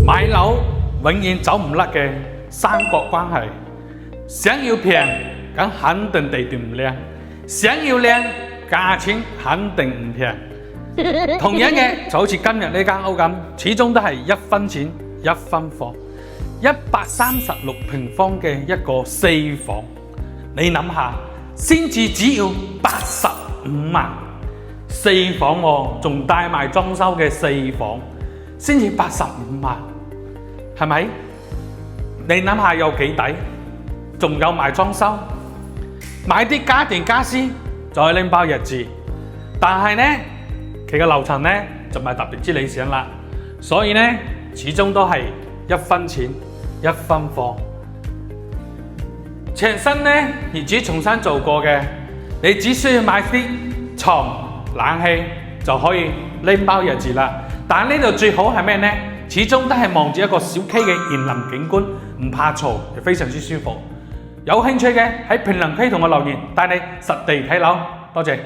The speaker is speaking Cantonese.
買樓永遠走唔甩嘅三角關係，想要平，咁肯定地段唔靚；想要靚，價錢肯定唔平。同樣嘅就好似今日呢間屋咁，始終都係一分錢一分貨。136平方嘅一個4房，你諗下，先至只要85萬，4房喎，仲帶埋裝修嘅4房，先至85萬，係咪？你諗下有幾抵？仲有埋裝修，買啲家電家私再拎包日字，但係呢，佢嘅樓層呢就唔係特別之理想啦，所以呢始終都係一分錢一分貨。牆身呢業主重新做過嘅，你只需要買啲床、冷氣就可以拎包入住啦。但呢度最好係咩呢？始終都係望住一個小溪嘅園林景觀，唔怕嘈，又非常之舒服。有興趣嘅喺評論區同我留言，帶你實地睇樓。多謝。